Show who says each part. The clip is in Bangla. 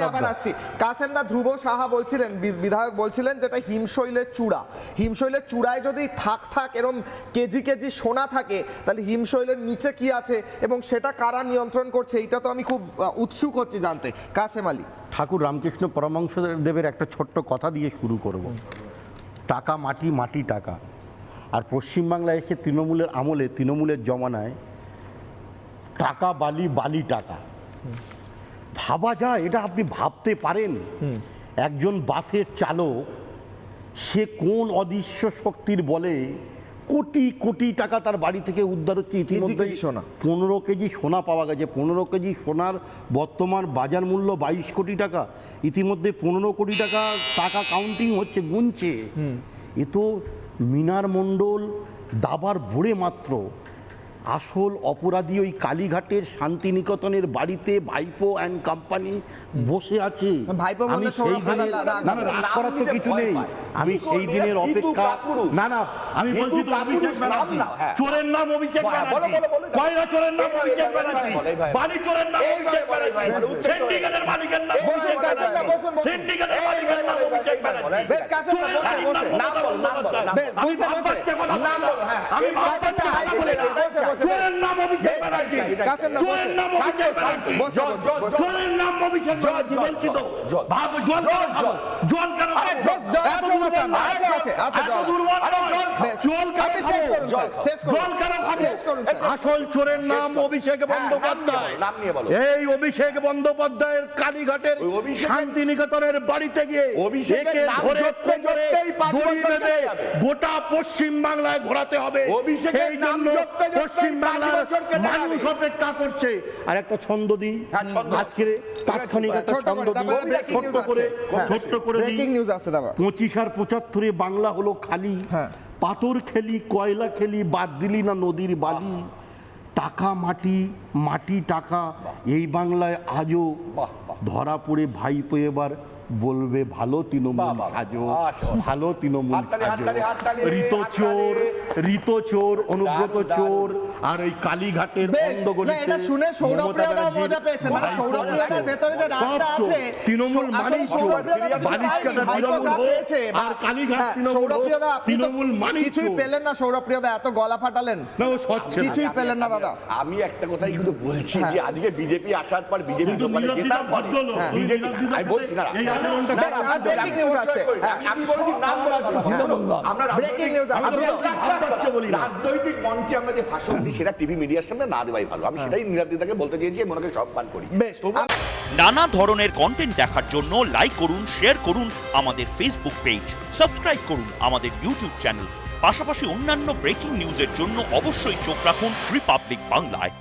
Speaker 1: আবার আসছি কাসেমদা। ধ্রুব সাহা বলছিলেন, বিধায়ক বলছিলেন, যেটা হিমশৈলের চূড়া, হিমশৈলের চূড়ায় যদি থাক এরম কেজি কেজি সোনা থাকে, তাহলে হিমশৈলের নিচে কি আছে এবং সেটা কারা নিয়ন্ত্রণ করছে, এটা তো আমি খুব উৎসুক হচ্ছি জানতে। কাসেম আলী।
Speaker 2: ঠাকুর রামকৃষ্ণ পরমহংসদেবের একটা ছোট্ট কথা দিয়ে শুরু করব। টাকা মাটি, মাটি টাকা। আর পশ্চিমবাংলায় এসে তৃণমূলের আমলে, তৃণমূলের জমানায় টাকা বালি, বালি টাকা। ভাবা যায়, এটা আপনি ভাবতে পারেন একজন বাসের চালক সে কোন অদৃশ্য শক্তির বলে কোটি কোটি টাকা তার বাড়ি থেকে উদ্ধার হচ্ছে। ইতিমধ্যে 15 কেজি সোনা পাওয়া গেছে। 15 কেজি সোনার বর্তমান বাজার মূল্য 22 কোটি টাকা। ইতিমধ্যে 15 কোটি টাকা কাউন্টিং হচ্ছে, গুনছে। এ তো মিনার মণ্ডল দাবার ভরে মাত্র। আসল অপরাধী ওই কালীঘাটের শান্তিনিকেতনের বাড়িতে ভাইপো অ্যান্ড কোম্পানি বসে আছে। আমি সেই দিনের রাগ করার তো কিছু নেই। আমি সেই দিনের অপেক্ষা আমি বলছি তো অভিষেক ব্যানার্জি, চোরের নাম অভিষেক ব্যানার্জি, কয়লা চোরের নাম অভিষেক ব্যানার্জি, বালি চোরের নাম অভিষেক ব্যানার্জি, সিন্ডিকেটের মালিকের নাম অভিষেক ব্যানার্জি, সিন্ডিকেটের মালিকের নাম অভিষেক ব্যানার্জি।
Speaker 1: বেশ কাসেমদা বসে নাম বল বেশ বসে নাম বল। হ্যাঁ আমি
Speaker 2: চোরের নাম অভিষেক ব্যানার্জি,
Speaker 1: কাসেমদা বসে
Speaker 2: নাম অভিষেক ব্যানার্জি, চোরের নাম অভিষেক ব্যানার্জি। বলছি তো ভাব জল জল কেন
Speaker 1: বেশ জল আছে না সামনে আছে আছে আছে জল
Speaker 2: জল
Speaker 1: আপনি শেষ করুন স্যার, শেষ করুন।
Speaker 2: জল কেন
Speaker 1: শেষ করুন স্যার।
Speaker 2: আসল চোরের নাম অভিষেক বন্দ্যোপাধ্যায়।
Speaker 3: নাম নিয়ে বলো।
Speaker 2: এই অভিষেক বন্দ্যোপাধ্যায়ের কালীঘাটের শান্তিনিকেতনের বাড়িতে গিয়ে একে ধরে কোমরে দড়ি বেঁধে গোটা পশ্চিম বাংলায় ঘোরাতে হবে। সেই জন্য পশ্চিম বাংলার মানুষ অপেক্ষা করছে। আর একটা ছন্দ দিই আজকে, তাৎক্ষণিক একটা ছন্দ দিই, ছোট্ট করে দিই। 25 আর 75 বাংলা হলো খালি। পাথর খেলি, কয়লা খেলি, বাদ দিলি না নদীর বালি। টাকা মাটি, মাটি টাকা, এই বাংলায় আজও ধরা পড়ে ভাইপো এবার বলবে ভালো তৃণমূল সাজো, ভালো তৃণমূল সাজো। ঋত চোর, অনুব্রত চোর, আর ওই কালীঘাটের অন্ধগলিতে
Speaker 1: এটা শুনে সৌরভপ্রিয়দা মজা পেয়েছে। মানে সৌরভপ্রিয়দার ভেতরে যে রাগটা আছে,
Speaker 2: তৃণমূল মানেই বালিশকাটা তৃণমূল হয়েছে, আর কালীঘাট
Speaker 1: সৌরভপ্রিয়দা
Speaker 2: তৃণমূল মানেই
Speaker 1: কিছুই পেলেন না। সৌরভপ্রিয়দা এত গলা ফাটালেন,
Speaker 2: না ও স্বচ্ছ
Speaker 1: কিছুই পেলেন না দাদা।
Speaker 3: আমি একটা কথাই শুধু বলছি যে আজকে বিজেপি আসার পর বিজেপি দোকানে জেতার পর বিজেপি আমি বলছি না
Speaker 1: ব্রেকিং নিউজ আছে,
Speaker 3: আমি বলছি নাম আমরা
Speaker 1: ব্রেকিং নিউজ আছে।
Speaker 3: রাজনৈতিক মঞ্চে আমরা যে ভাষণ দিই সেটা টিভি মিডিয়ার সামনে না দেওয়াই ভালো। আমি সেটাই নিরাপত্তাকে বলতে চেয়েছি, মনে করি সম্মান করি।
Speaker 1: বেশ,
Speaker 4: নানা ধরনের কন্টেন্ট দেখার জন্য লাইক করুন, শেয়ার করুন আমাদের ফেসবুক পেজ, সাবস্ক্রাইব করুন আমাদের ইউটিউব চ্যানেল। পাশাপাশি অন্যান্য ব্রেকিং নিউজের জন্য অবশ্যই চোখ রাখুন রিপাবলিক বাংলায়।